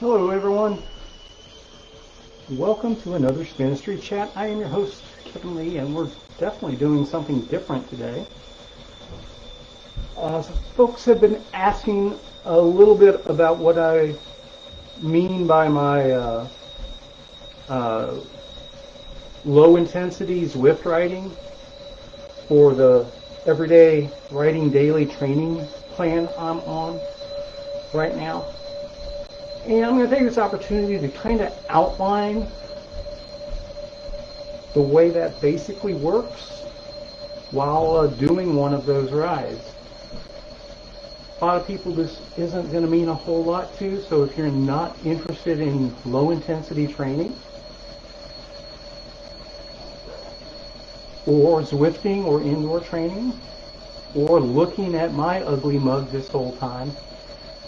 Hello everyone, welcome to another Spinistry Chat. I am your host Kevin Lee, and we're definitely doing something different today. Folks have been asking a little bit about what I mean by my low intensity Zwift writing for the everyday writing daily training plan I'm on right now. And I'm going to take this opportunity to kind of outline the way that basically works while doing one of those rides. A lot of people this isn't going to mean a whole lot to, so if you're not interested in low intensity training or Zwifting or indoor training or looking at my ugly mug this whole time,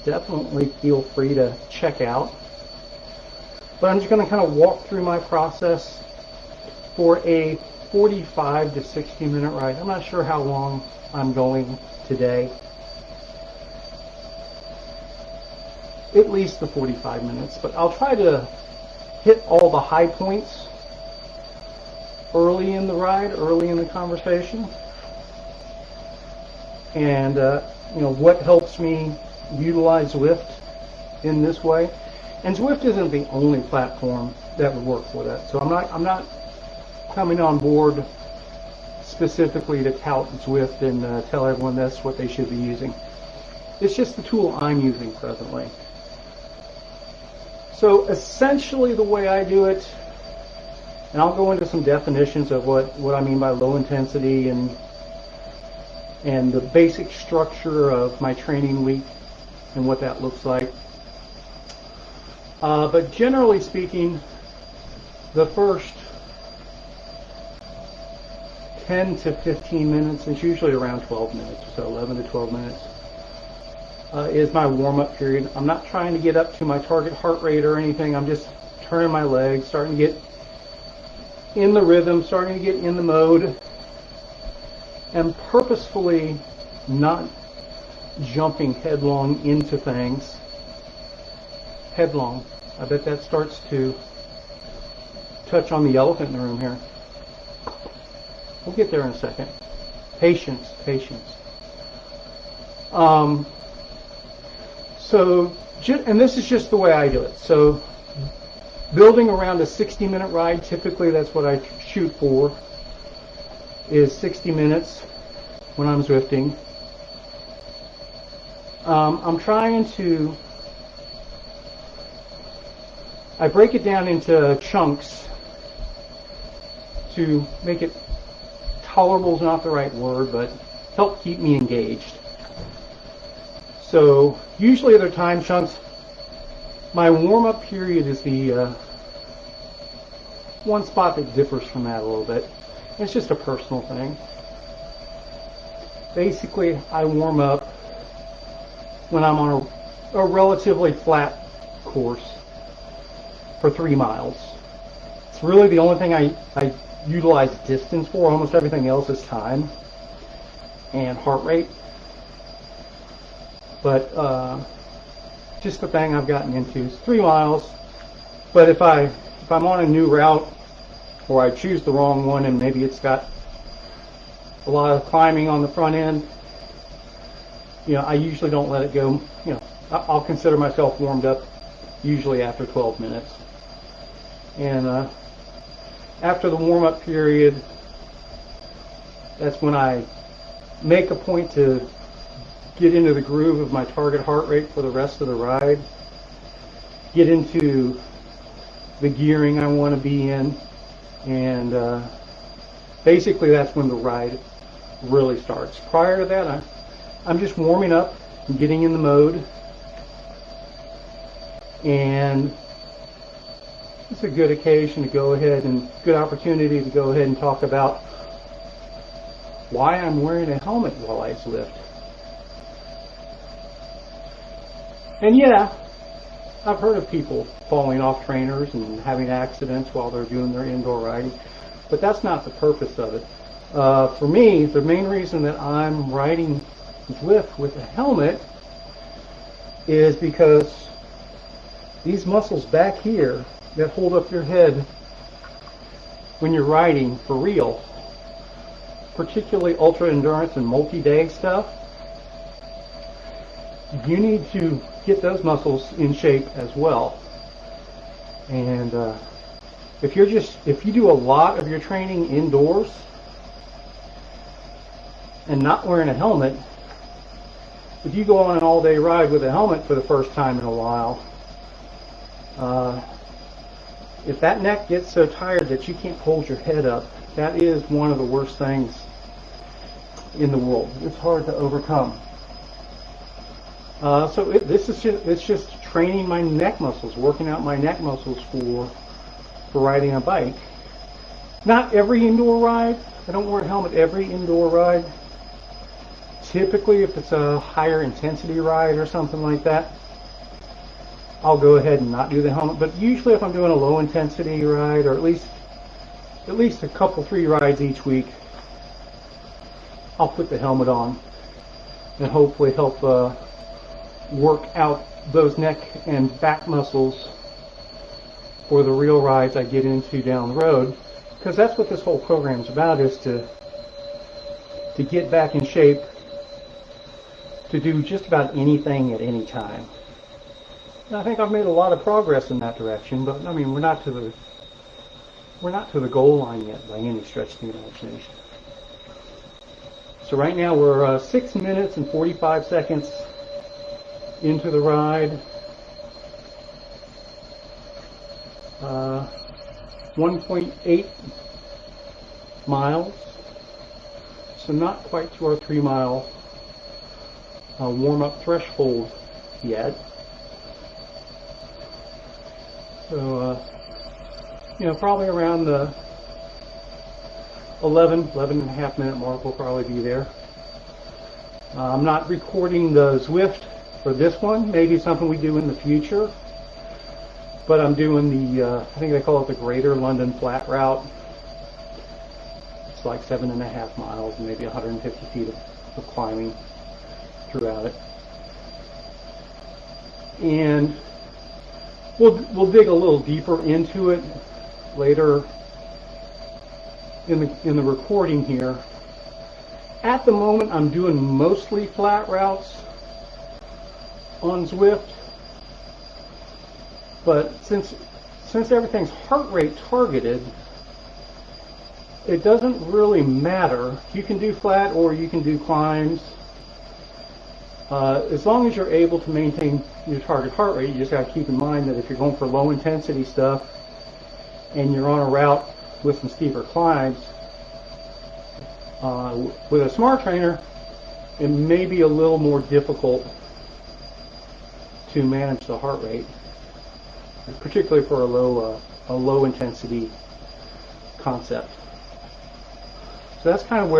definitely feel free to check out. But I'm just going to kind of walk through my process for a 45 to 60 minute ride. I'm not sure how long I'm going today. At least the 45 minutes, but I'll try to hit all the high points early in the ride, early in the conversation. And what helps me utilize Zwift in this way. And Zwift isn't the only platform that would work for that. So I'm not coming on board specifically to tout Zwift and tell everyone that's what they should be using. It's just the tool I'm using presently. So essentially the way I do it, and I'll go into some definitions of what I mean by low intensity and the basic structure of my training week and what that looks like. But generally speaking, the first 10 to 15 minutes, it's usually around 12 minutes, so 11 to 12 minutes, is my warm-up period. I'm not trying to get up to my target heart rate or anything. I'm just turning my legs, starting to get in the rhythm, starting to get in the mode, and purposefully not jumping headlong into things. Headlong. I bet that starts to touch on the elephant in the room here. We'll get there in a second. Patience, patience. And this is just the way I do it. So building around a 60-minute ride, typically that's what I shoot for, is 60 minutes when I'm Zwifting. I'm trying to, I break it down into chunks to make it tolerable is not the right word, but help keep me engaged. So usually they're time chunks. My warm-up period is the one spot that differs from that a little bit. It's just a personal thing. Basically, I warm up when I'm on a relatively flat course for 3 miles. It's really the only thing I utilize distance for. Almost everything else is time and heart rate. But just the thing I've gotten into is 3 miles. But if I'm on a new route, or I choose the wrong one and maybe it's got a lot of climbing on the front end, I usually don't let it go. I'll consider myself warmed up usually after 12 minutes. And after the warm-up period, that's when I make a point to get into the groove of my target heart rate for the rest of the ride, get into the gearing I want to be in, and basically that's when the ride really starts. Prior to that, I'm just warming up and getting in the mode, and it's a good occasion to go ahead and good opportunity to go ahead and talk about why I'm wearing a helmet while I Zwift. And yeah, I've heard of people falling off trainers and having accidents while they're doing their indoor riding, but that's not the purpose of it. For me, the main reason that I'm riding Zwift with a helmet is because these muscles back here that hold up your head when you're riding for real, particularly ultra endurance and multi-day stuff, you need to get those muscles in shape as well. And if you do a lot of your training indoors and not wearing a helmet, if you go on an all-day ride with a helmet for the first time in a while, if that neck gets so tired that you can't hold your head up, that is one of the worst things in the world. It's hard to overcome. It's just training my neck muscles, working out my neck muscles for riding a bike. Not every indoor ride. I don't wear a helmet every indoor ride. Typically, if it's a higher intensity ride or something like that, I'll go ahead and not do the helmet. But usually if I'm doing a low intensity ride, or at least a couple, 3 rides each week, I'll put the helmet on and hopefully help work out those neck and back muscles for the real rides I get into down the road. Because that's what this whole program is about, is to get back in shape to do just about anything at any time. And I think I've made a lot of progress in that direction, but I mean, we're not to the goal line yet by any stretch of the imagination. So right now we're 6 minutes and 45 seconds into the ride. 1.8 miles, so not quite to our 3-mile warm-up threshold yet. So, probably around the 11 and a half minute mark we'll probably be there. I'm not recording the Zwift for this one. Maybe something we do in the future. But I'm doing the, I think they call it the Greater London Flat Route. It's like 7.5 miles and maybe 150 feet of climbing throughout it. And we'll dig a little deeper into it later in the recording here. At the moment, I'm doing mostly flat routes on Zwift, but since everything's heart rate targeted, it doesn't really matter. You can do flat or you can do climbs. As long as you're able to maintain your target heart rate, you just got to keep in mind that if you're going for low intensity stuff and you're on a route with some steeper climbs, with a smart trainer, it may be a little more difficult to manage the heart rate, particularly for a low intensity concept. So that's kind of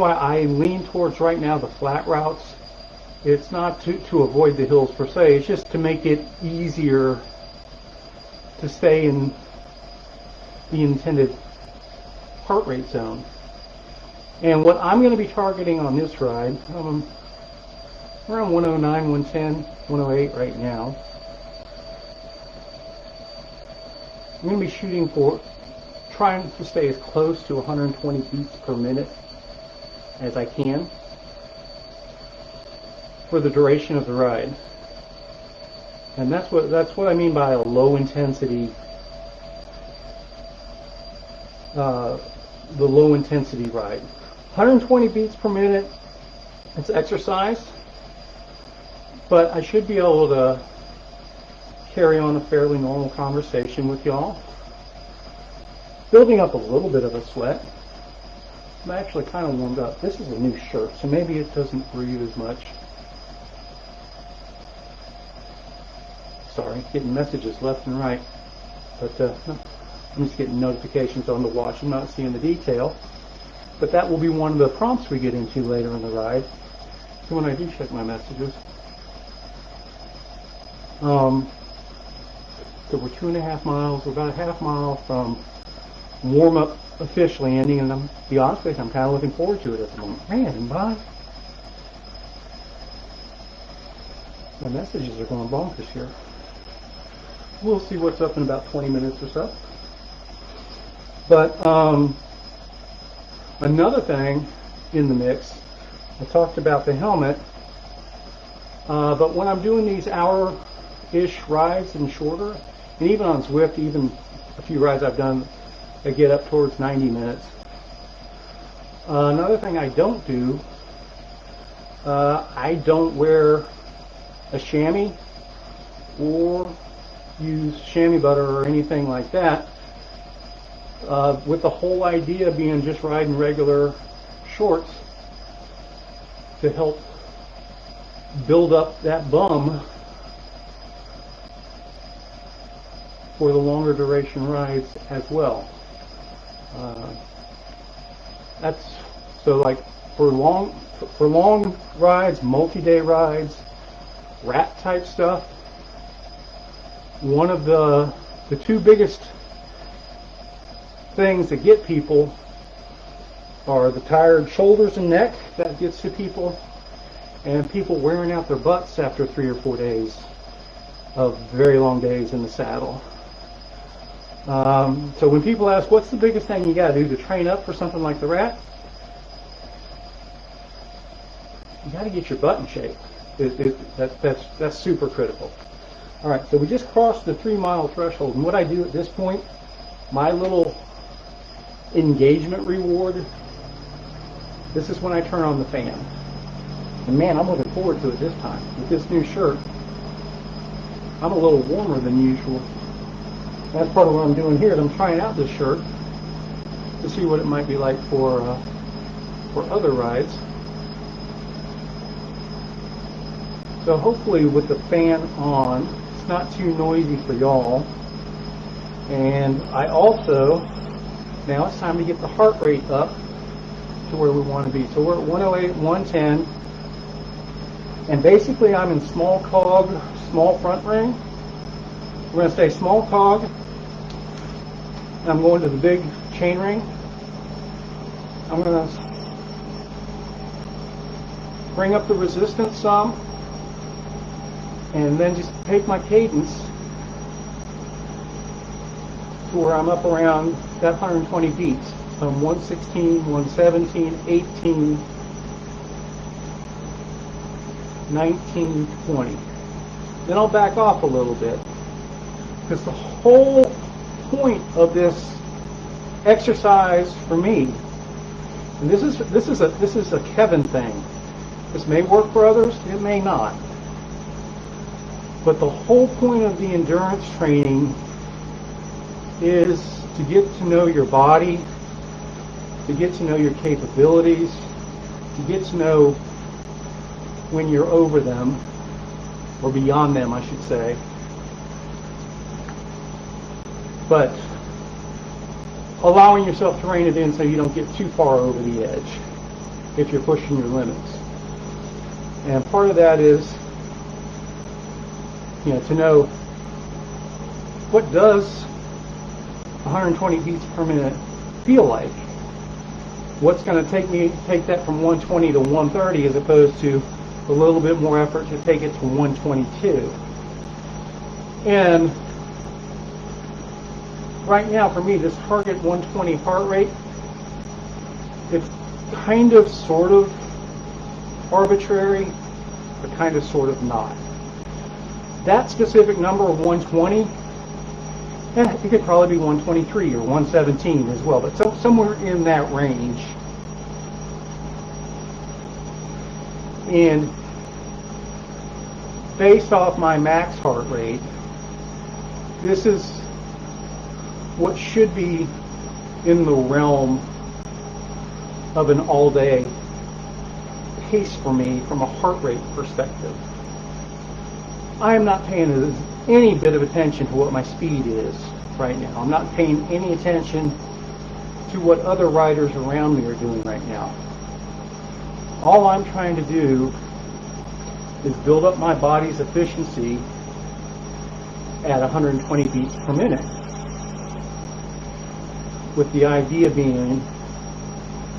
why I lean towards right now the flat routes. It's not to avoid the hills per se, it's just to make it easier to stay in the intended heart rate zone. And what I'm going to be targeting on this ride, around 109, 110, 108 right now. I'm going to be shooting for trying to stay as close to 120 beats per minute as I can for the duration of the ride. And that's what I mean by a low intensity, the low intensity ride. 120 beats per minute, it's exercise, but I should be able to carry on a fairly normal conversation with y'all. Building up a little bit of a sweat. I'm actually kind of warmed up. This is a new shirt, so maybe it doesn't breathe as much. Sorry, getting messages left and right. But I'm just getting notifications on the watch. I'm not seeing the detail. But that will be one of the prompts we get into later in the ride. So when I do check my messages. So we're 2.5 miles. We're about a half mile from warm-up officially ending, and to be honest with you, I'm kind of looking forward to it at the moment. Man, bye. My messages are going bonkers here. We'll see what's up in about 20 minutes or so. But another thing in the mix, I talked about the helmet, but when I'm doing these hour-ish rides and shorter, and even on Zwift, even a few rides I've done that get up towards 90 minutes. Another thing I don't do, I don't wear a chamois or use chamois butter or anything like that, with the whole idea being just riding regular shorts to help build up that bum for the longer duration rides as well. That's so like for long rides, multi-day rides, rat type stuff. One of the two biggest things that get people are the tired shoulders and neck, that gets to people, and people wearing out their butts after 3 or 4 days of very long days in the saddle. So when people ask, what's the biggest thing you got to do to train up for something like the rat? You got to get your butt in shape. That's super critical. All right, so we just crossed the 3-mile threshold, and what I do at this point, my little engagement reward, this is when I turn on the fan. And man, I'm looking forward to it this time. With this new shirt, I'm a little warmer than usual. That's part of what I'm doing here is I'm trying out this shirt to see what it might be like for other rides. So hopefully with the fan on, it's not too noisy for y'all. And I also, now it's time to get the heart rate up to where we want to be. So we're at 108, 110. And basically I'm in small cog, small front ring. We're going to stay small cog. And I'm going to the big chain ring. I'm going to bring up the resistance some. And then just take my cadence to where I'm up around that 120 beats. So I'm 116, 117, 18, 19, 20. Then I'll back off a little bit, because the whole point of this exercise for me, and this is a Kevin thing. This may work for others, it may not. But the whole point of the endurance training is to get to know your body, to get to know your capabilities, to get to know when you're over them, or beyond them, I should say. But allowing yourself to rein it in so you don't get too far over the edge if you're pushing your limits. And part of that is, to know what does 120 beats per minute feel like. What's going to take that from 120 to 130 as opposed to a little bit more effort to take it to 122. And right now for me, this target 120 heart rate, it's kind of sort of arbitrary, but kind of sort of not. That specific number of 120, it could probably be 123 or 117 as well, but somewhere in that range. And based off my max heart rate, this is what should be in the realm of an all-day pace for me from a heart rate perspective. I am not paying any bit of attention to what my speed is right now. I'm not paying any attention to what other riders around me are doing right now. All I'm trying to do is build up my body's efficiency at 120 beats per minute, with the idea being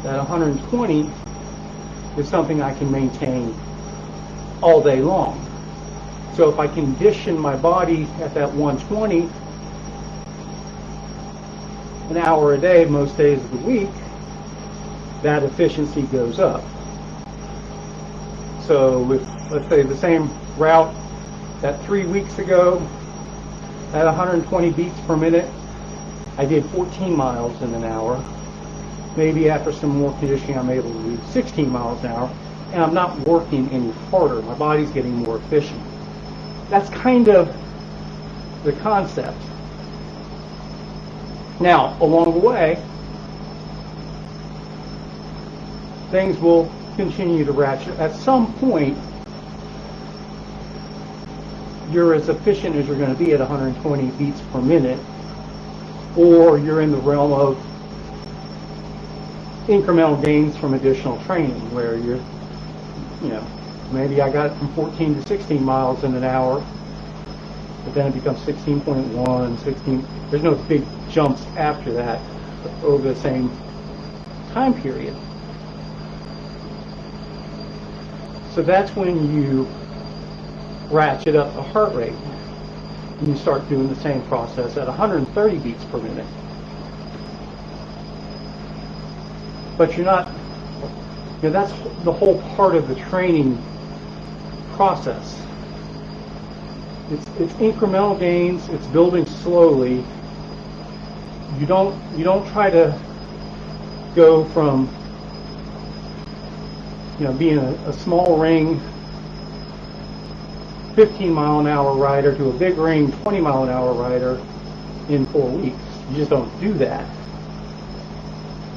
that 120 is something I can maintain all day long. So if I condition my body at that 120 an hour a day most days of the week, that efficiency goes up. So if, let's say, the same route that 3 weeks ago at 120 beats per minute, I did 14 miles in an hour. Maybe after some more conditioning, I'm able to do 16 miles an hour, and I'm not working any harder. My body's getting more efficient. That's kind of the concept. Now, along the way, things will continue to ratchet. At some point, you're as efficient as you're going to be at 120 beats per minute, or you're in the realm of incremental gains from additional training, where you're, maybe I got it from 14 to 16 miles in an hour, but then it becomes 16.1, 16. There's no big jumps after that over the same time period. So that's when you ratchet up the heart rate and you start doing the same process at 130 beats per minute. But you're not, that's the whole part of the training process. It's incremental gains, it's building slowly. You don't try to go from being a small ring 15 mile an hour rider to a big ring 20 mile an hour rider in 4 weeks. You just don't do that.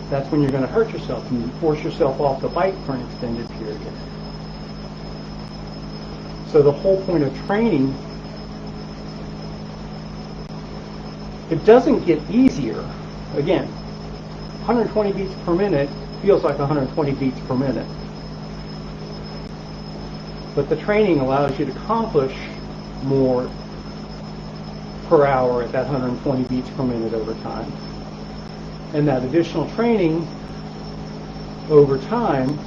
That's when you're going to hurt yourself and you force yourself off the bike for an extended period. So the whole point of training, it doesn't get easier. Again, 120 beats per minute feels like 120 beats per minute. But the training allows you to accomplish more per hour at that 120 beats per minute over time. And that additional training over time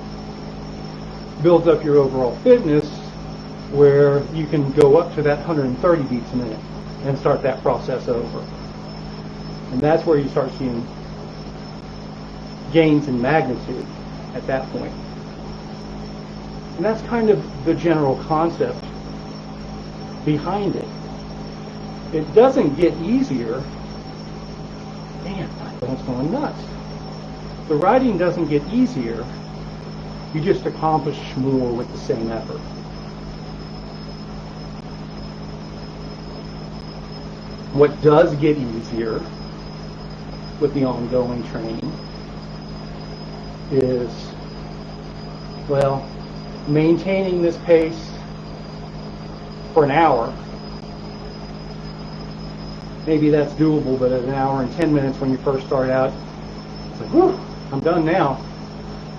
builds up your overall fitness, where you can go up to that 130 beats a minute and start that process over. And that's where you start seeing gains in magnitude at that point. And that's kind of the general concept behind it. It doesn't get easier. Man, my phone's going nuts. The riding doesn't get easier. You just accomplish more with the same effort. What does get easier with the ongoing training is, maintaining this pace for an hour. Maybe that's doable, but at an hour and 10 minutes when you first start out, it's like, whew, I'm done now.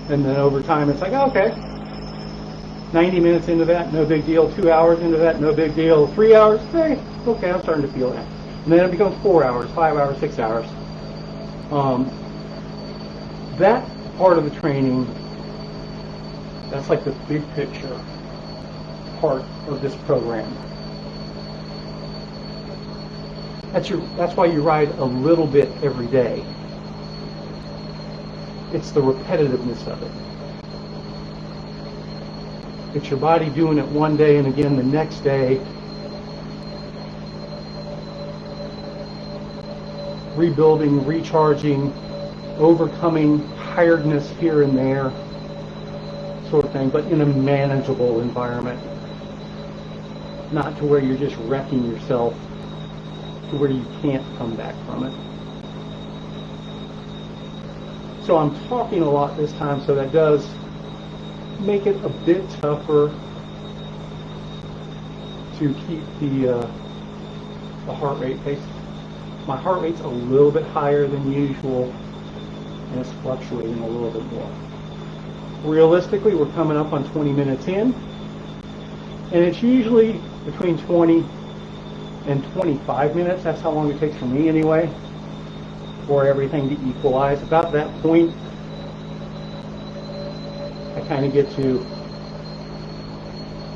And then over time, it's like, okay, 90 minutes into that, no big deal. 2 hours into that, no big deal. 3 hours, hey, okay, I'm starting to feel that. And then it becomes 4 hours, 5 hours, 6 hours. That part of the training, that's like the big picture part of this program. That's why you ride a little bit every day. It's the repetitiveness of it. It's your body doing it one day and again the next day, rebuilding, recharging, overcoming tiredness here and there, sort of thing, but in a manageable environment. Not to where you're just wrecking yourself, to where you can't come back from it. So I'm talking a lot this time, so that does make it a bit tougher to keep the heart rate pace. My heart rate's a little bit higher than usual, and it's fluctuating a little bit more. Realistically, we're coming up on 20 minutes in, and it's usually between 20 and 25 minutes. That's how long it takes for me anyway, for everything to equalize. About that point, I kind of get to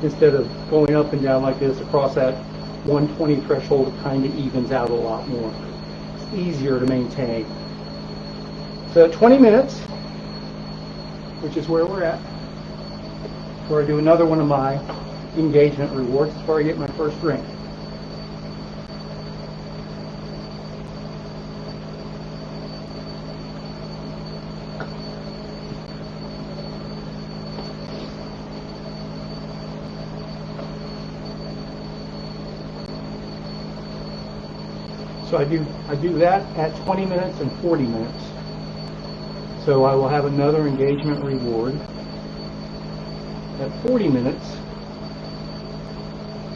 instead of going up and down like this across that 120 threshold, it kind of evens out a lot more. It's easier to maintain. So at 20 minutes, which is where we're at, where I do another one of my engagement rewards before I get my first drink. So I do that at 20 minutes and 40 minutes. So I will have another engagement reward at 40 minutes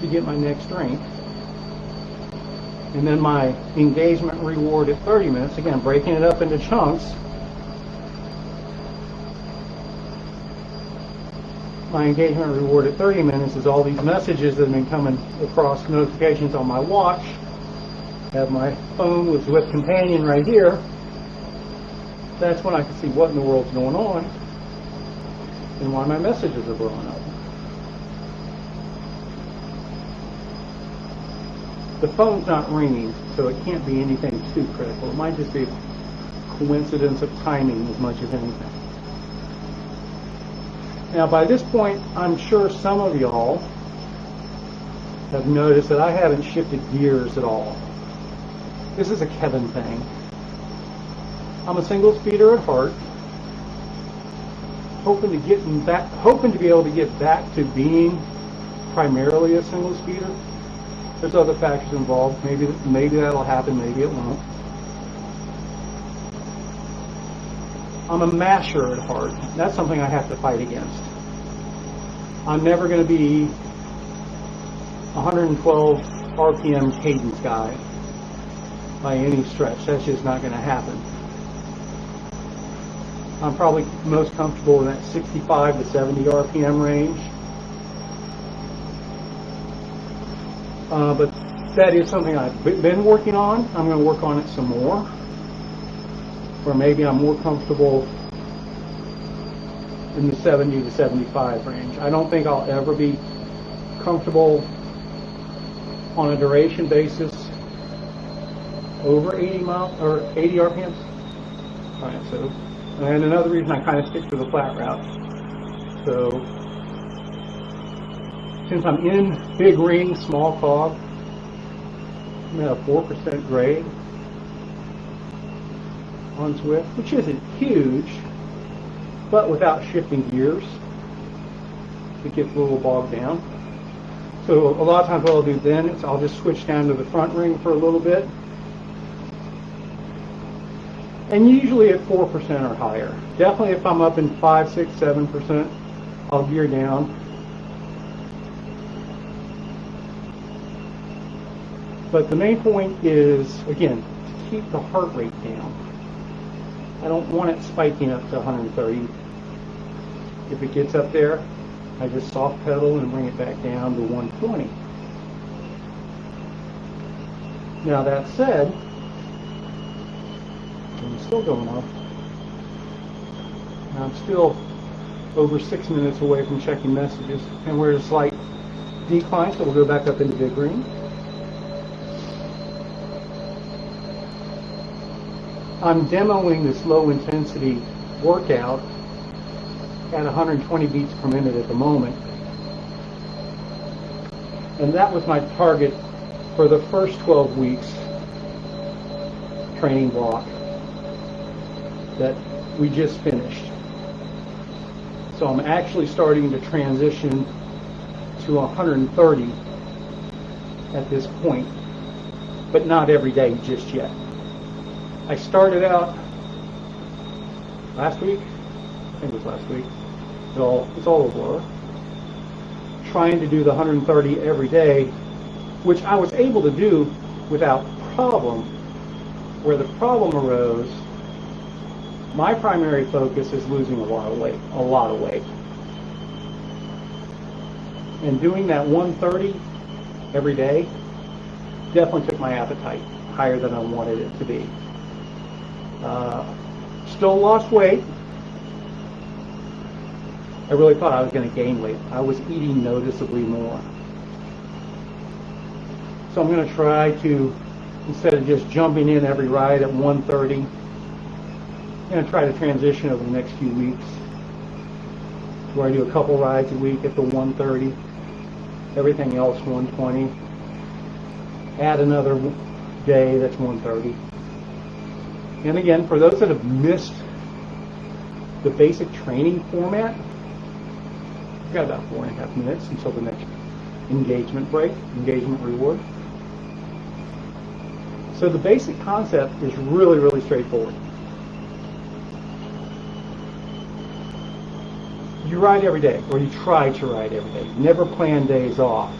to get my next drink. And then my engagement reward at 30 minutes, again, breaking it up into chunks. My engagement reward at 30 minutes is all these messages that have been coming across notifications on my watch. I have my phone with Zwift Companion right here. That's when I can see what in the world's going on and why my messages are blowing up. The phone's not ringing, so it can't be anything too critical. It might just be a coincidence of timing as much as anything. Now, by this point, I'm sure some of y'all have noticed that I haven't shifted gears at all. This is a Kevin thing. I'm a single speeder at heart, hoping to be able to get back to being primarily a single speeder. There's other factors involved. Maybe that'll happen, maybe it won't. I'm a masher at heart. That's something I have to fight against. I'm never going to be 112 RPM cadence guy by any stretch. That's just not going to happen. I'm probably most comfortable in that 65 to 70 RPM range. But that is something I've been working on. I'm going to work on it some more. Or maybe I'm more comfortable in the 70 to 75 range. I don't think I'll ever be comfortable on a duration basis over 80 RPMs. All right, so, and another reason I kind of stick to the flat route. So, since I'm in big ring, small cog, I'm at a 4% grade on Zwift, which isn't huge, but without shifting gears, it gets a little bogged down. So a lot of times what I'll do then is I'll just switch down to the front ring for a little bit, and usually at 4% or higher. Definitely if I'm up in 5, 6, 7%, I'll gear down. But the main point is, again, to keep the heart rate down. I don't want it spiking up to 130. If it gets up there, I just soft pedal and bring it back down to 120. Now that said, I'm still going off. I'm still over 6 minutes away from checking messages, and we're at a slight decline, so we'll go back up into big green. I'm demoing this low intensity workout at 120 beats per minute at the moment. And that was my target for the first 12 weeks training block that we just finished. So I'm actually starting to transition to 130 at this point, but not every day just yet. I started out last week, I think it was last week, it's all a blur, trying to do the 130 every day, which I was able to do without problem. Where the problem arose, my primary focus is losing a lot of weight. And doing that 130 every day definitely took my appetite higher than I wanted it to be. Still lost weight. I really thought I was going to gain weight. I was eating noticeably more. So I'm going to try to, instead of just jumping in every ride at 130, I'm going to try to transition over the next few weeks where I do a couple rides a week at the 130, everything else 120, add another day that's 130. And again, for those that have missed the basic training format, we've got about 4.5 minutes until the next engagement break, engagement reward. So the basic concept is really, really straightforward. You ride every day, or you try to ride every day. Never plan days off.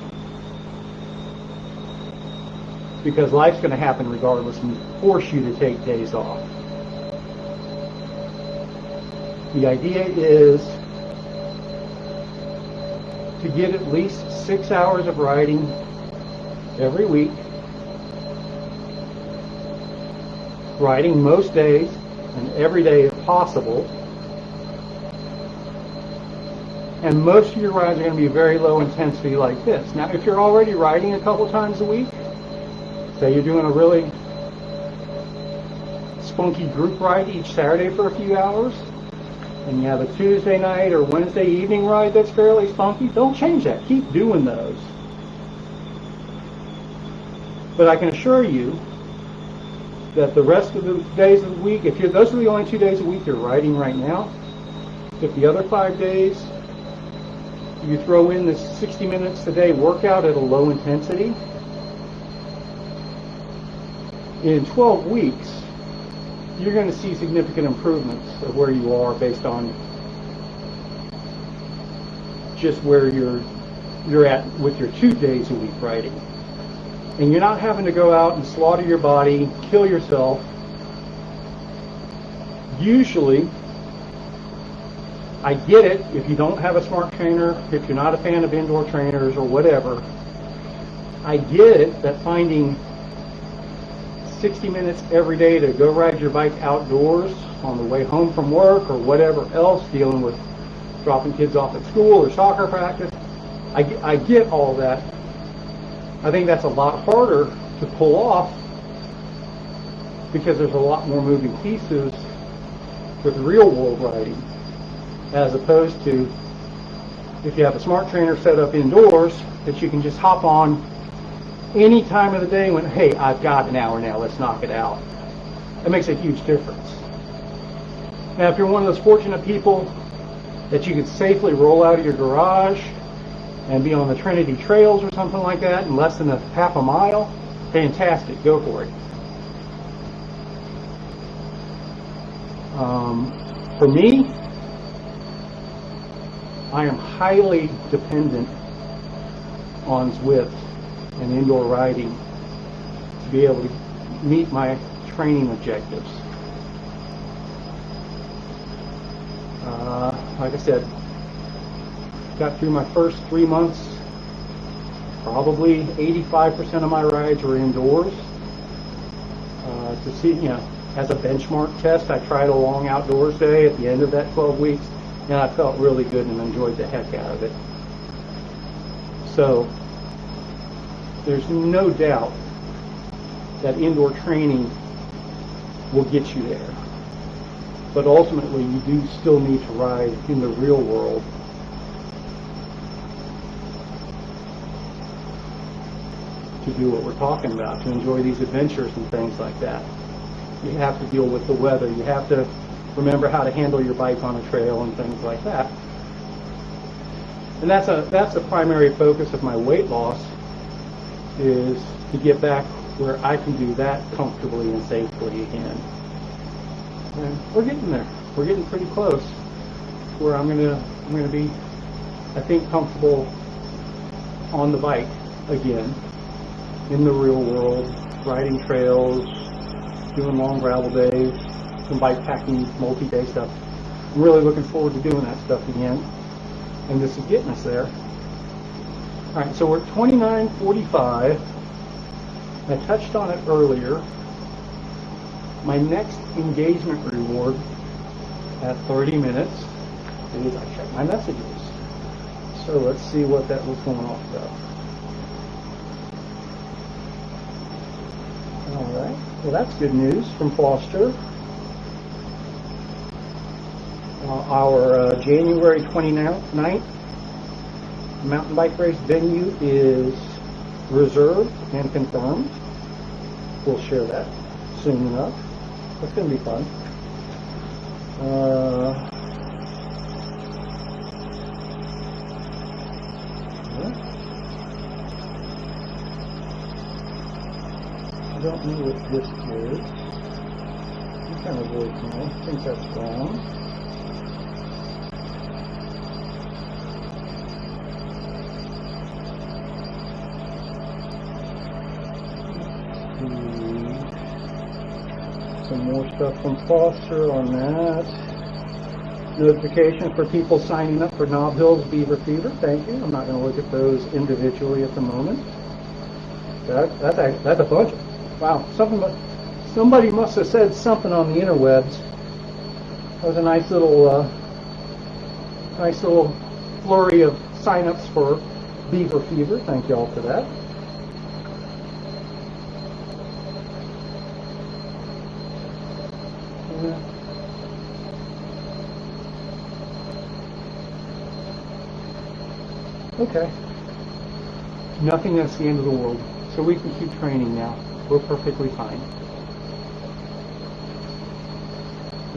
Because life's going to happen regardless and force you to take days off. The idea is to get at least 6 hours of riding every week. Riding most days and every day if possible. And most of your rides are going to be very low intensity like this. Now, if you're already riding a couple times a week, say you're doing a really spunky group ride each Saturday for a few hours, and you have a Tuesday night or Wednesday evening ride that's fairly spunky, don't change that. Keep doing those. But I can assure you that the rest of the days of the week, those are the only 2 days a week you're riding right now, if the other 5 days you throw in this 60 minutes a day workout at a low intensity, in 12 weeks, you're going to see significant improvements of where you are based on just where you're at with your 2 days a week riding. And you're not having to go out and slaughter your body, kill yourself. Usually, I get it if you don't have a smart trainer, if you're not a fan of indoor trainers or whatever. I get it that finding 60 minutes every day to go ride your bike outdoors on the way home from work or whatever else, dealing with dropping kids off at school or soccer practice, I get all that. I think that's a lot harder to pull off because there's a lot more moving pieces with real world riding, as opposed to if you have a smart trainer set up indoors that you can just hop on any time of the day when, hey, I've got an hour now, let's knock it out. That makes a huge difference. Now, if you're one of those fortunate people that you could safely roll out of your garage and be on the Trinity Trails or something like that in less than a half a mile, fantastic, go for it. For me, I am highly dependent on Zwift and indoor riding to be able to meet my training objectives. Like I said, got through my first 3 months, probably 85% of my rides were indoors. To see, as a benchmark test, I tried a long outdoors day at the end of that 12 weeks, and I felt really good and enjoyed the heck out of it. So, there's no doubt that indoor training will get you there. But ultimately, you do still need to ride in the real world to do what we're talking about, to enjoy these adventures and things like that. You have to deal with the weather. You have to remember how to handle your bike on a trail and things like that. And that's a primary focus of my weight loss, is to get back where I can do that comfortably and safely again. And we're getting there. We're getting pretty close to where I'm gonna be, I think, comfortable on the bike again, in the real world, riding trails, doing long gravel days, some bike packing, multi-day stuff. I'm really looking forward to doing that stuff again, and this is getting us there. All right, so we're at 29:45. I touched on it earlier. My next engagement reward at 30 minutes is I check my messages. So let's see what that was going off about. Alright, well that's good news from Foster. Our January 29th mountain bike race venue is reserved and confirmed. We'll share that soon enough. It's going to be fun. I don't know what this is. What kind of voicemail? I think that's wrong. Some more stuff from Foster on that. Notification for people signing up for Knob Hill's Beaver Fever. Thank you. I'm not going to look at those individually at the moment. That's a bunch. Wow. Somebody must have said something on the interwebs. That was a nice little flurry of sign-ups for Beaver Fever. Thank you all for that. Okay. Nothing that's the end of the world. So we can keep training now. We're perfectly fine.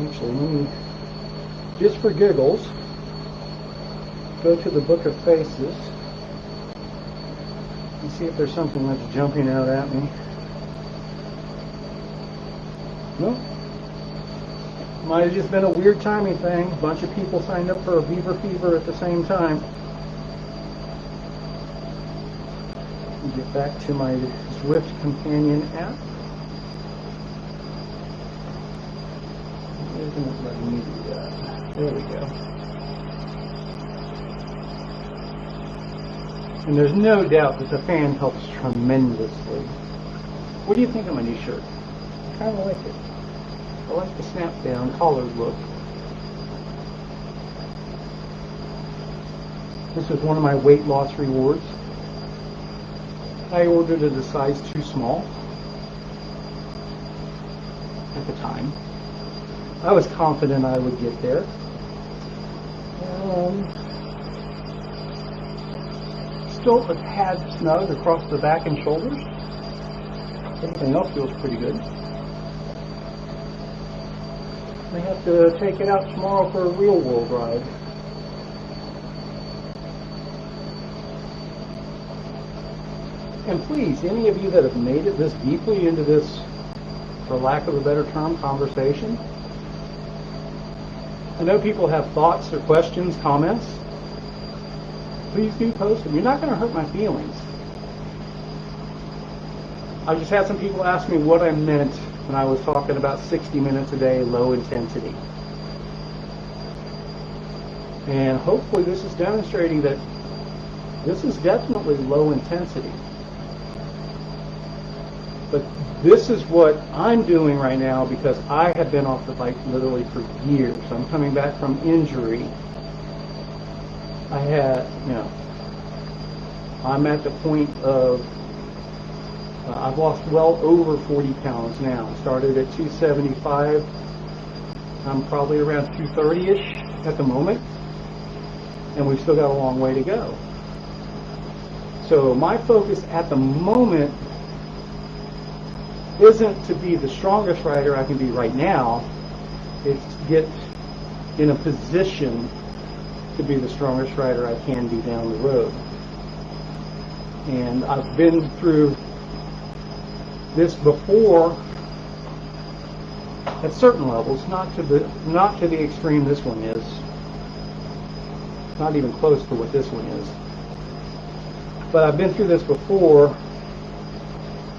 Actually, let me, just for giggles, go to the Book of Faces and see if there's something that's jumping out at me. Nope. Might have just been a weird timing thing. A bunch of people signed up for a Beaver Fever at the same time. Get back to my Zwift companion app. Isn't it letting me do that? There we go. And there's no doubt that the fan helps tremendously. What do you think of my new shirt? I kind of like it. I like the snap down collared look. This is one of my weight loss rewards. I ordered it a size too small at the time. I was confident I would get there. Still a tad snug across the back and shoulders. Everything else feels pretty good. I have to take it out tomorrow for a real world ride. And please, any of you that have made it this deeply into this, for lack of a better term, conversation, I know people have thoughts or questions, comments. Please do post them. You're not going to hurt my feelings. I just had some people ask me what I meant when I was talking about 60 minutes a day, low intensity. And hopefully this is demonstrating that this is definitely low intensity. But this is what I'm doing right now because I have been off the bike literally for years. I'm coming back from injury. I'm at the point of, I've lost well over 40 pounds now. Started at 275. I'm probably around 230-ish at the moment. And we've still got a long way to go. So my focus at the moment isn't to be the strongest rider I can be right now. It's to get in a position to be the strongest rider I can be down the road. And I've been through this before at certain levels, not to the extreme this one is. Not even close to what this one is. But I've been through this before,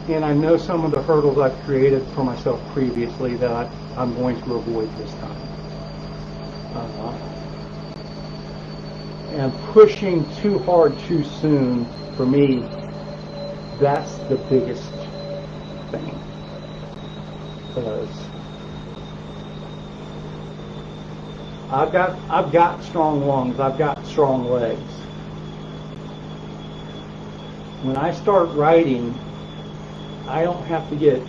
and I know some of the hurdles I've created for myself previously that I'm going to avoid this time. And pushing too hard too soon, for me, that's the biggest thing. Because I've got strong lungs. I've got strong legs. When I start writing, I don't have to get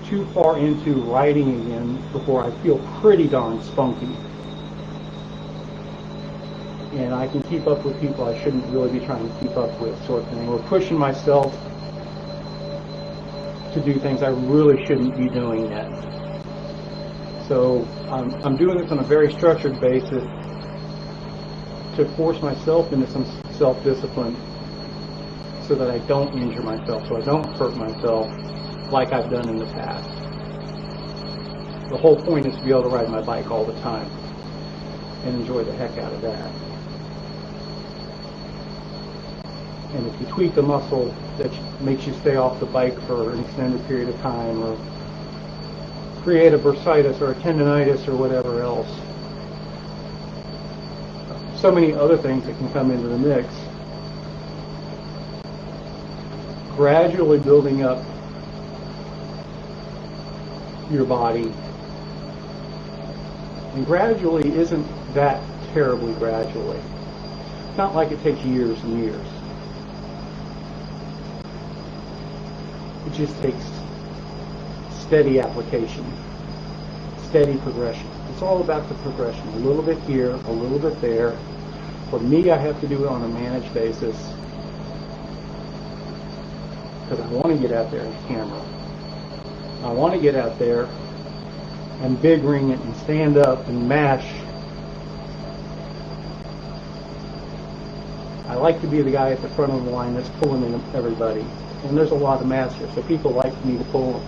too far into writing again before I feel pretty darn spunky. And I can keep up with people I shouldn't really be trying to keep up with, sort of thing. Or pushing myself to do things I really shouldn't be doing yet. So I'm doing this on a very structured basis to force myself into some self-discipline so that I don't injure myself, so I don't hurt myself like I've done in the past. The whole point is to be able to ride my bike all the time and enjoy the heck out of that. And if you tweak a muscle that makes you stay off the bike for an extended period of time, or create a bursitis or a tendonitis or whatever else, so many other things that can come into the mix, gradually building up your body. And gradually isn't that terribly gradually. It's not like it takes years and years. It just takes steady application, steady progression. It's all about the progression. A little bit here, a little bit there. For me, I have to do it on a managed basis because I want to get out there on camera. I want to get out there and big ring it and stand up and mash. I like to be the guy at the front of the line that's pulling in everybody. And there's a lot of masters, so people like me to pull them.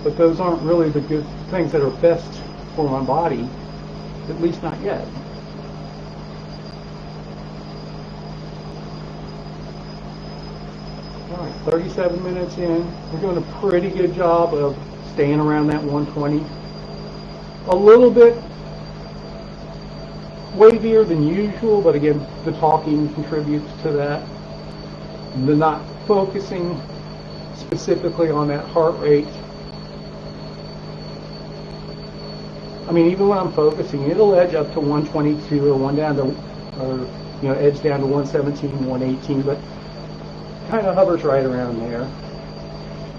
But those aren't really the good things that are best for my body, at least not yet. All right, 37 minutes in. We're doing a pretty good job of staying around that 120. A little bit wavier than usual, but again, the talking contributes to that. The not focusing specifically on that heart rate. I mean, even when I'm focusing, it'll edge up to 122 or edge down to 117, 118, but kind of hovers right around there.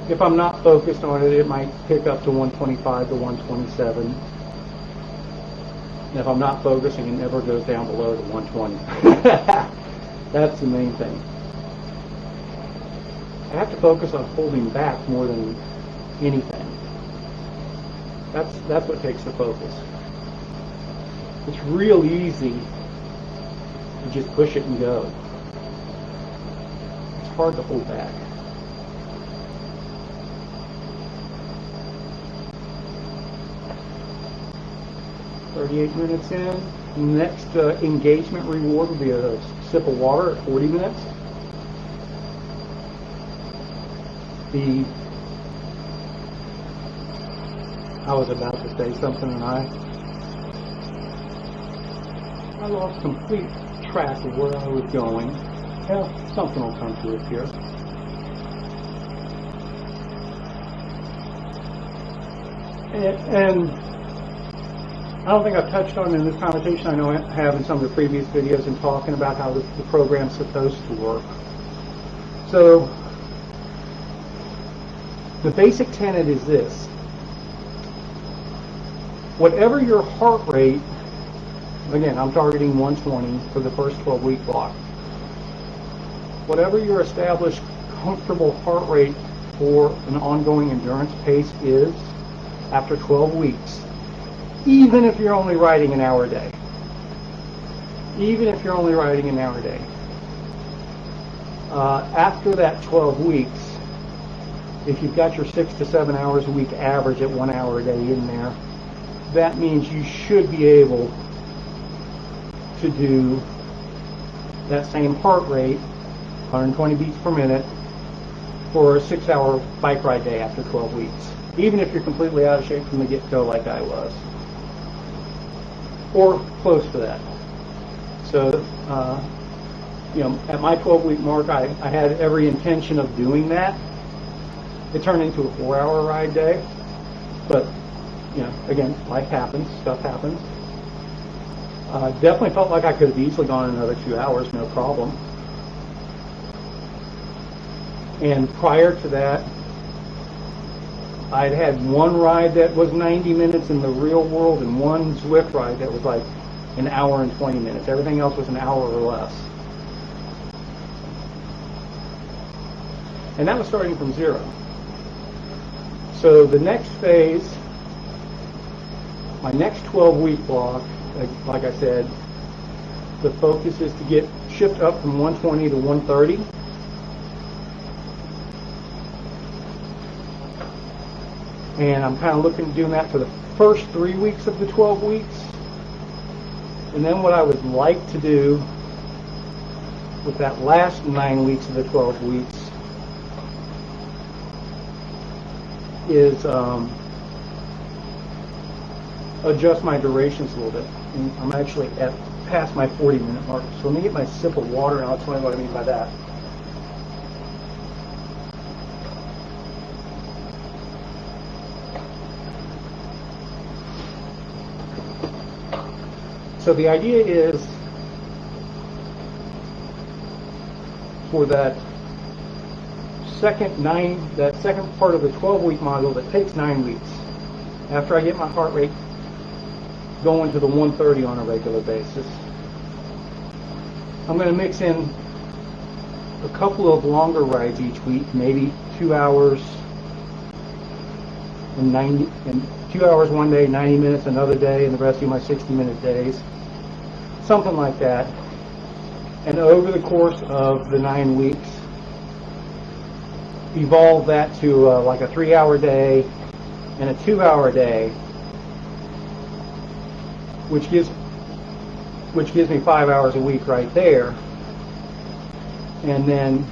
If I'm not focused on it, it might pick up to 125 to 127. And if I'm not focusing, it never goes down below to 120. That's the main thing. I have to focus on holding back more than anything. That's what takes the focus. It's real easy to just push it and go. It's hard to hold back. .38 minutes in. Next engagement reward will be a sip of water at 40 minutes. I was about to say something and I lost complete track of where I was going. Well, something will come to it here. And I don't think I've touched on in this conversation. I know I have in some of the previous videos in talking about how the program's supposed to work. So the basic tenet is this. Whatever your heart rate, again, I'm targeting 120 for the first 12-week block. Whatever your established comfortable heart rate for an ongoing endurance pace is after 12 weeks, even if you're only riding an hour a day. Even if you're only riding an hour a day. After that 12 weeks, if you've got your 6 to 7 hours a week average at 1 hour a day in there, that means you should be able to do that same heart rate, 120 beats per minute, for a 6-hour bike ride day after 12 weeks, even if you're completely out of shape from the get-go like I was, or close to that. So, at my 12-week mark, I had every intention of doing that. It turned into a 4-hour ride day, but again, life happens, stuff happens. Definitely felt like I could have easily gone another 2 hours, no problem. And prior to that, I'd had one ride that was 90 minutes in the real world and one Zwift ride that was like an hour and 20 minutes. Everything else was an hour or less. And that was starting from zero. So the next phase, my next 12-week block, like I said, the focus is to shift up from 120 to 130. And I'm kind of looking at doing that for the first 3 weeks of the 12 weeks. And then what I would like to do with that last 9 weeks of the 12 weeks is adjust my durations a little bit. And I'm actually past my 40-minute mark. So let me get my sip of water and I'll tell you what I mean by that. So the idea is for that second part of the 12-week module that takes 9 weeks, after I get my heart rate going to the 130 on a regular basis, I'm going to mix in a couple of longer rides each week, maybe 2 hours and 2 hours one day, 90 minutes another day, and the rest of my 60-minute days. Something like that. And over the course of the 9 weeks, evolve that to like a 3-hour day and a 2-hour day, which gives me 5 hours a week right there, and then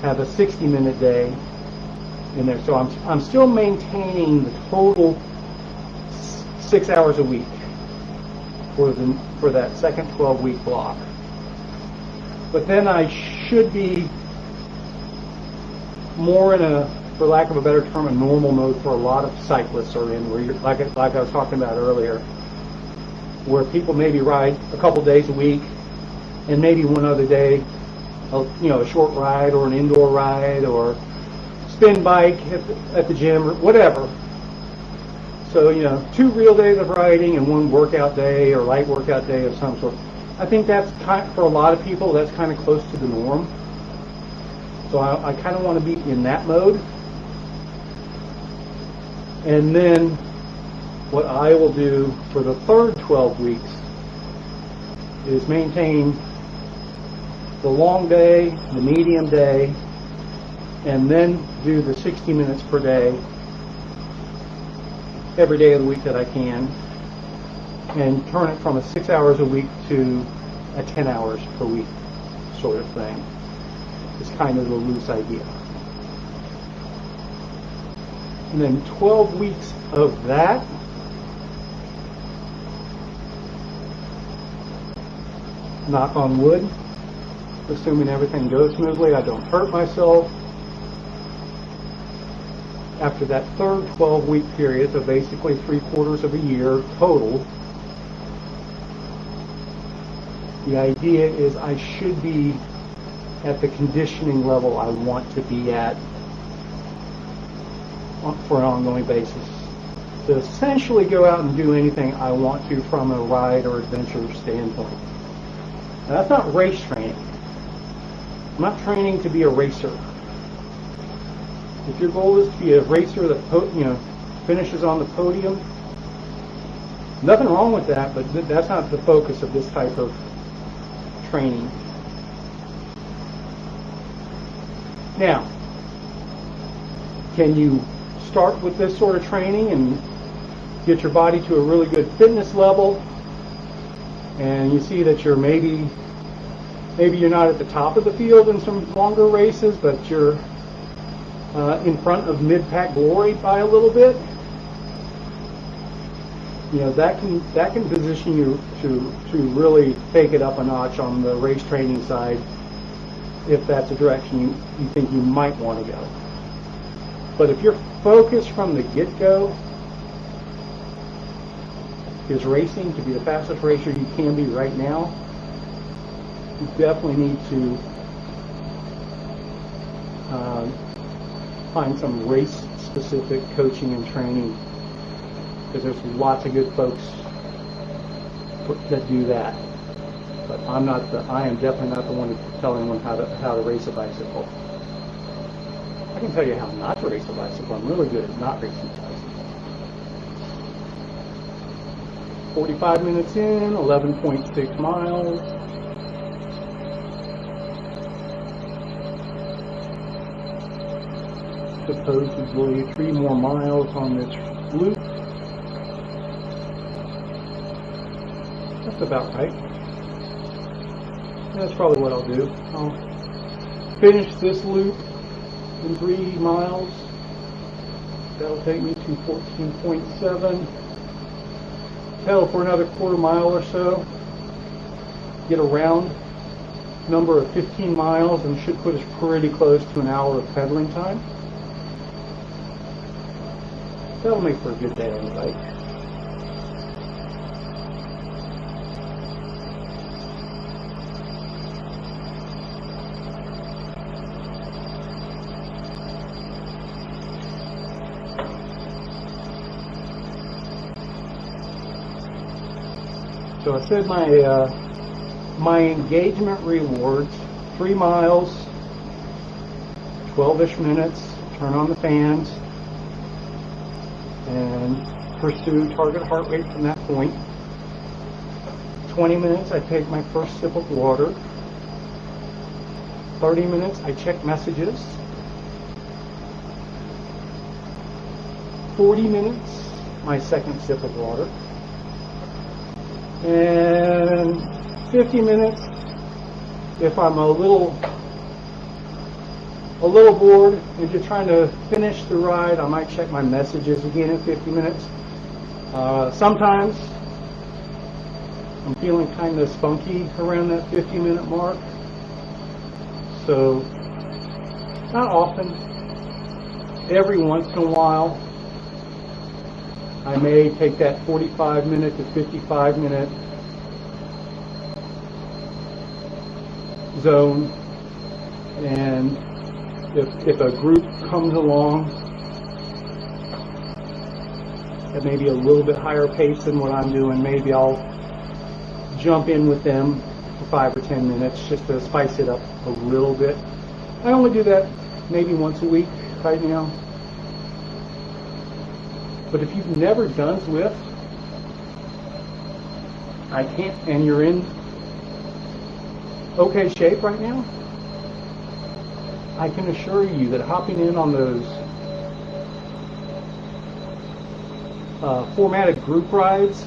have a 60-minute day in there. So I'm still maintaining the total 6 hours a week for that second 12-week block. But then I should be more in a, for lack of a better term, a normal mode for a lot of cyclists are in, where you're, like I was talking about earlier, where people maybe ride a couple days a week and maybe one other day, a short ride or an indoor ride or spin bike at the gym or whatever. So, 2 real days of riding and 1 workout day or light workout day of some sort. I think that's for a lot of people, that's kind of close to the norm. So I kind of want to be in that mode. And then what I will do for the third 12 weeks is maintain the long day, the medium day, and then do the 60 minutes per day every day of the week that I can, and turn it from a 6 hours a week to a 10 hours per week sort of thing. It's kind of the loose idea. And then 12 weeks of that, knock on wood, assuming everything goes smoothly, I don't hurt myself. After that third 12-week period, so basically 3/4 of a year total, the idea is I should be at the conditioning level I want to be at for an ongoing basis, to essentially go out and do anything I want to from a ride or adventure standpoint. Now, that's not race training. I'm not training to be a racer. If your goal is to be a racer that finishes on the podium, nothing wrong with that, but that's not the focus of this type of training. Now, can you start with this sort of training and get your body to a really good fitness level, and you see that you're maybe you're not at the top of the field in some longer races, but you're in front of mid-pack glory by a little bit? That can position you to really take it up a notch on the race training side, if that's a direction you think you might want to go. But if you're focused from the get-go is racing, to be the fastest racer you can be right now, you definitely need to find some race-specific coaching and training, because there's lots of good folks that do that. But I am definitely not the one to tell anyone how to race a bicycle. I can tell you how not to race a bicycle. I'm really good at not racing bicycles. 45 minutes in, 11.6 miles. Supposedly 3 more miles on this loop. That's about right. That's probably what I'll do. I'll finish this loop in 3 miles. That'll take me to 14.7. Pedal for another quarter mile or so. Get a round number of 15 miles and should put us pretty close to an hour of pedaling time. That'll make for a good day on the bike. So I said my engagement rewards, 3 miles, 12-ish minutes, turn on the fans, and pursue target heart rate from that point. 20 minutes, I take my first sip of water. 30 minutes, I check messages. 40 minutes, my second sip of water. And 50 minutes, if I'm a little bored and just trying to finish the ride, I might check my messages again in 50 minutes. Sometimes I'm feeling kind of spunky around that 50-minute mark. So not often, every once in a while, I may take that 45-minute to 55-minute zone, and if a group comes along at maybe a little bit higher pace than what I'm doing, maybe I'll jump in with them for 5 or 10 minutes just to spice it up a little bit. I only do that maybe once a week right now. But if you've never done Zwift, and you're in okay shape right now, I can assure you that hopping in on those formatted group rides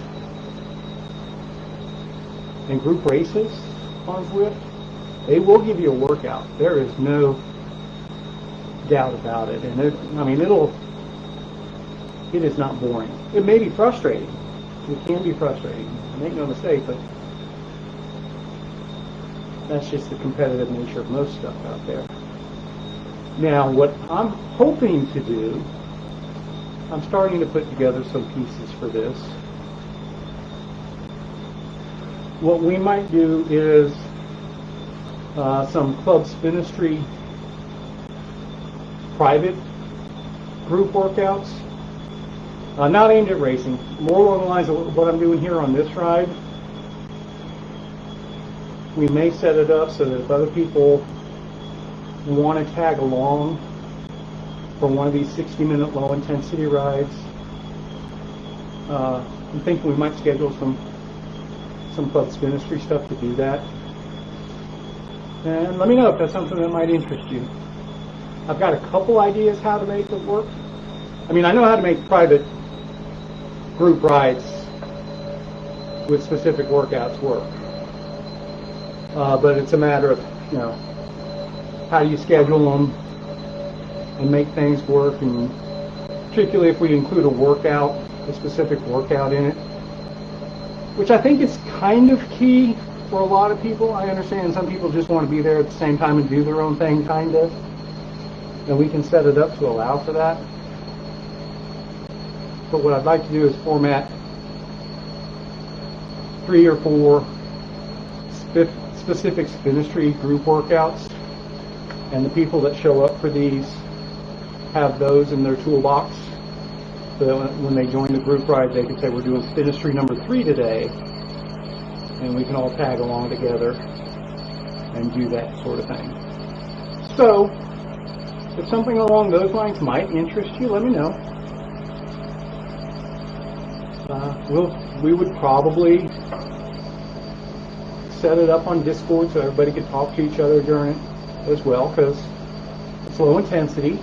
and group races on Zwift, they will give you a workout. There is no doubt about it. And it is not boring. It may be frustrating. It can be frustrating. Make no mistake, but that's just the competitive nature of most stuff out there. Now, what I'm hoping to do, I'm starting to put together some pieces for this. What we might do is some Club Spinistry private group workouts. Not aimed at racing, more along the lines of what I'm doing here on this ride. We may set it up so that if other people want to tag along for one of these 60-minute low-intensity rides, I'm thinking we might schedule some Club Spinistry stuff to do that. And let me know if that's something that might interest you. I've got a couple ideas how to make it work. I mean, I know how to make private group rides with specific workouts work. But it's a matter of, how do you schedule them and make things work, and particularly if we include a specific workout in it, which I think is kind of key for a lot of people. I understand some people just want to be there at the same time and do their own thing, kind of, and we can set it up to allow for that. But what I'd like to do is format 3 or 4 specific Spinistry group workouts, and the people that show up for these have those in their toolbox, so that when they join the group ride, they can say, we're doing Spinistry number 3 today, and we can all tag along together and do that sort of thing. So, if something along those lines might interest you, let me know. We would probably set it up on Discord so everybody could talk to each other during it as well, because it's low intensity.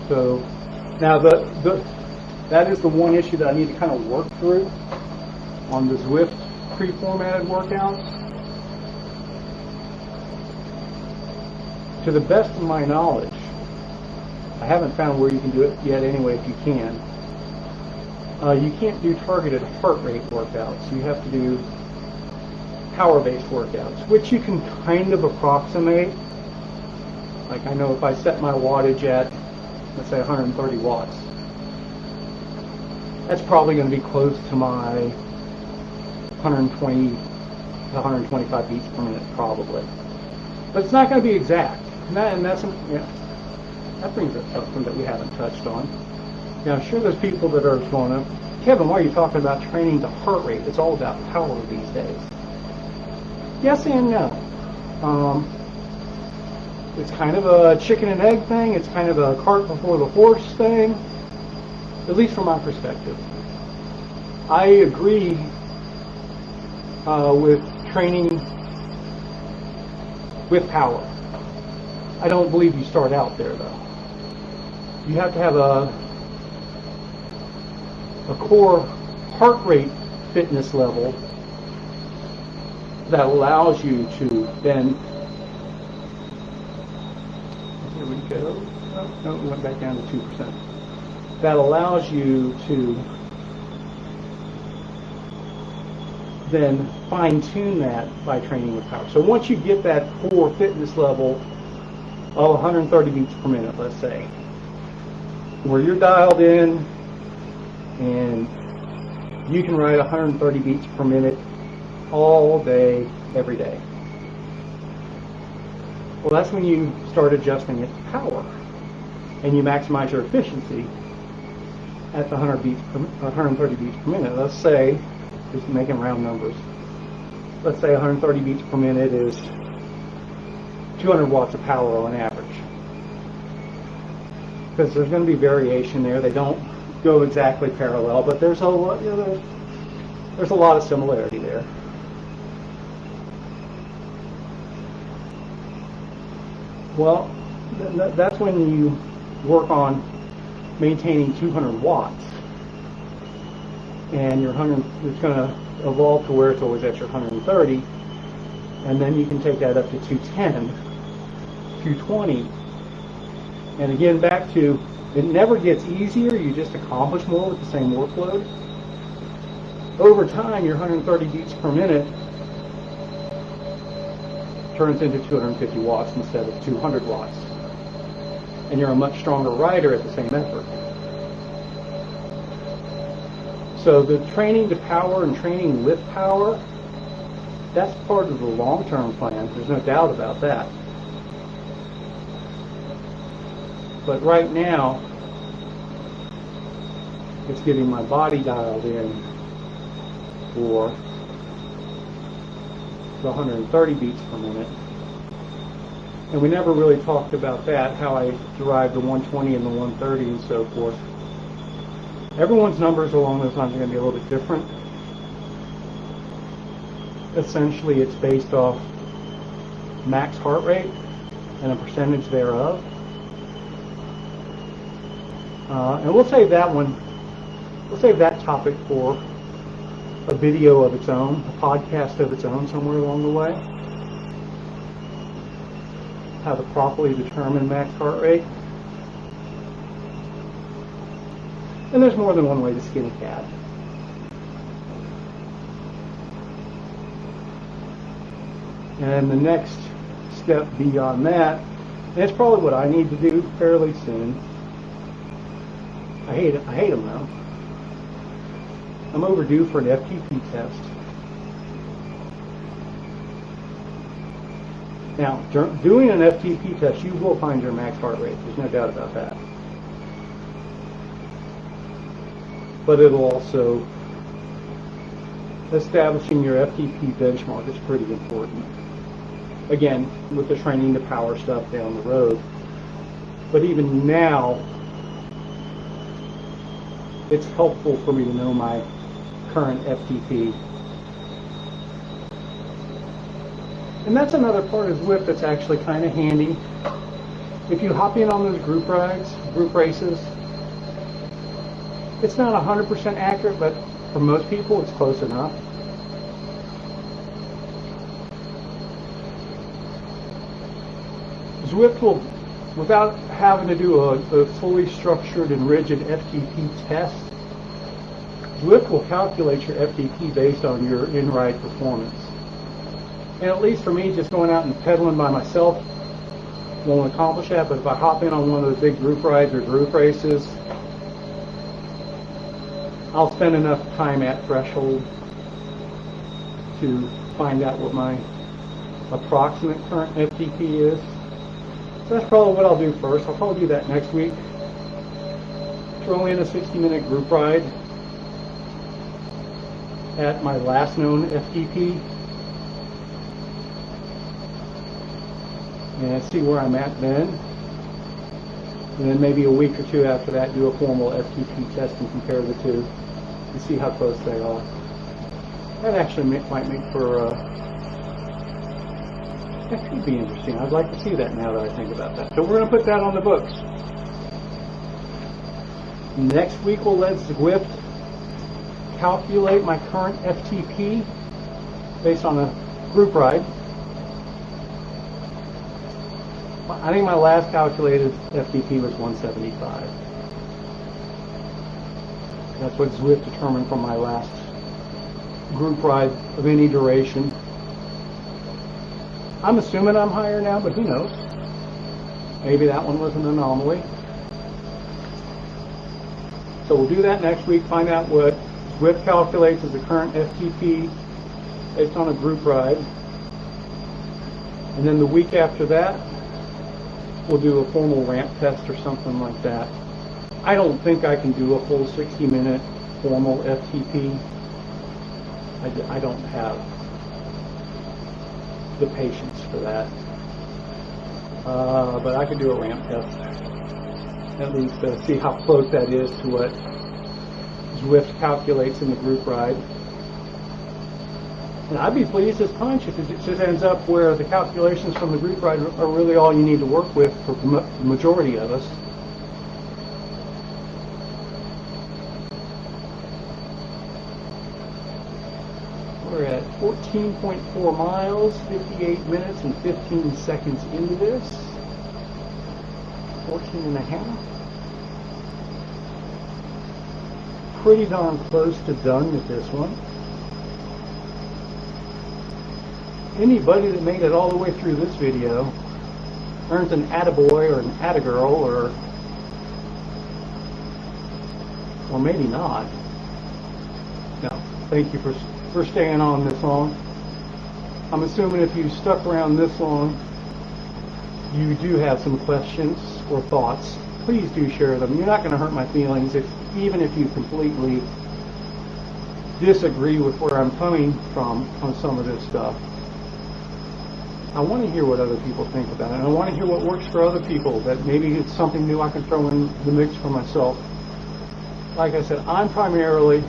So now that is the one issue that I need to kind of work through on the Zwift pre-formatted workouts. To the best of my knowledge, I haven't found where you can do it yet anyway if you can. You can't do targeted heart rate workouts. You have to do power-based workouts, which you can kind of approximate. Like, I know if I set my wattage at, let's say, 130 watts, that's probably going to be close to my 120 to 125 beats per minute, probably. But it's not going to be exact. And that brings up something that we haven't touched on. Now, I'm sure there's people that are going, Kevin, why are you talking about training the heart rate? It's all about power these days. Yes and no. It's kind of a chicken and egg thing. It's kind of a cart before the horse thing, at least from my perspective. I agree with training with power. I don't believe you start out there, though. You have to have a core heart rate fitness level that allows you to then, here we go, no, we went back down to 2%. That allows you to then fine-tune that by training with power. So once you get that core fitness level of 130 beats per minute, let's say, where you're dialed in and you can ride 130 beats per minute all day, every day. Well, that's when you start adjusting it to power, and you maximize your efficiency at the 130 beats per minute. Let's say, just making round numbers, let's say 130 beats per minute is 200 watts of power on average. Because there's going to be variation there. They don't go exactly parallel, but there's a lot, there's a lot of similarity there. Well, that's when you work on maintaining 200 watts, and it's going to evolve to where it's always at your 130, and then you can take that up to 210, 220, and again back to, it never gets easier, you just accomplish more with the same workload. Over time, your 130 beats per minute turns into 250 watts instead of 200 watts. And you're a much stronger rider at the same effort. So the training to power and training with power, that's part of the long-term plan. There's no doubt about that. But right now, it's getting my body dialed in for the 130 beats per minute. And we never really talked about that, how I derived the 120 and the 130 and so forth. Everyone's numbers along those lines are going to be a little bit different. Essentially, it's based off max heart rate and a percentage thereof. And we'll save that one, we'll save that topic for a video of its own, a podcast of its own somewhere along the way. How to properly determine max heart rate. And there's more than one way to skin a cat. And the next step beyond that, and it's probably what I need to do fairly soon. I hate them though. I'm overdue for an FTP test. Now, doing an FTP test, you will find your max heart rate. There's no doubt about that. But it'll also, establishing your FTP benchmark is pretty important. Again, with the training to power stuff down the road. But even now, it's helpful for me to know my current FTP. And that's another part of Zwift that's actually kind of handy. If you hop in on those group rides, group races, it's not 100% accurate, but for most people, it's close enough. Zwift will, without having to do a fully structured and rigid FTP test, Zwift will calculate your FTP based on your in-ride performance. And at least for me, just going out and pedaling by myself won't accomplish that, but if I hop in on one of those big group rides or group races, I'll spend enough time at threshold to find out what my approximate current FTP is. So that's probably what I'll do first. I'll probably do that next week. Throw in a 60-minute group ride at my last known FTP and see where I'm at then. And then maybe a week or two after that, do a formal FTP test and compare the two and see how close they are. That actually might make for, that could be interesting. I'd like to see that now that I think about that. So we're going to put that on the books. Next week we'll let Zwift calculate my current FTP based on a group ride. I think my last calculated FTP was 175. That's what Zwift determined from my last group ride of any duration. I'm assuming I'm higher now, but who knows? Maybe that one was an anomaly. So we'll do that next week, find out what Zwift calculates as the current FTP based on a group ride. And then the week after that, we'll do a formal ramp test or something like that. I don't think I can do a full 60-minute formal FTP. I don't have the patience for that. But I could do a ramp test, at least see how close that is to what Zwift calculates in the group ride. And I'd be pleased as punch if it just ends up where the calculations from the group ride are really all you need to work with for the majority of us. We're at 14.4 miles, 58 minutes and 15 seconds into this. 14 and a half. Pretty darn close to done with this one. Anybody that made it all the way through this video earns an attaboy or an attagirl, or maybe not. No, thank you for staying on this long. I'm assuming if you stuck around this long, you do have some questions or thoughts. Please do share them. You're not going to hurt my feelings even if you completely disagree with where I'm coming from on some of this stuff. I want to hear what other people think about it, and I want to hear what works for other people, that maybe it's something new I can throw in the mix for myself. Like I said, I'm primarily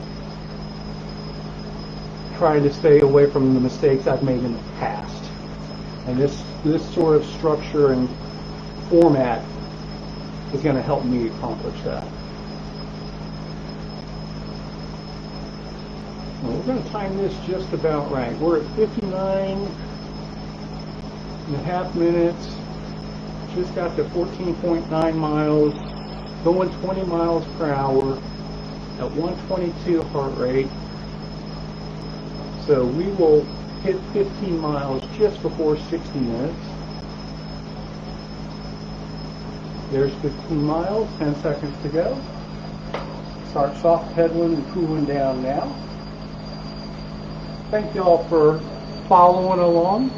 trying to stay away from the mistakes I've made in the past. And this sort of structure and format is going to help me accomplish that. Well, we're going to time this just about right. We're at 59.5 minutes. Just got to 14.9 miles, going 20 miles per hour at 122 heart rate. So we will hit 15 miles just before 60 minutes. There's 15 miles, 10 seconds to go. start soft pedaling and cooling down now. Thank y'all for following along,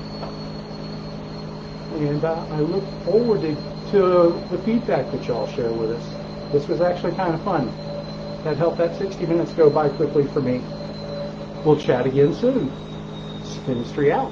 and I look forward to the feedback that y'all share with us. This was actually kind of fun. That helped that 60 minutes go by quickly for me. We'll chat again soon. Spinistry out.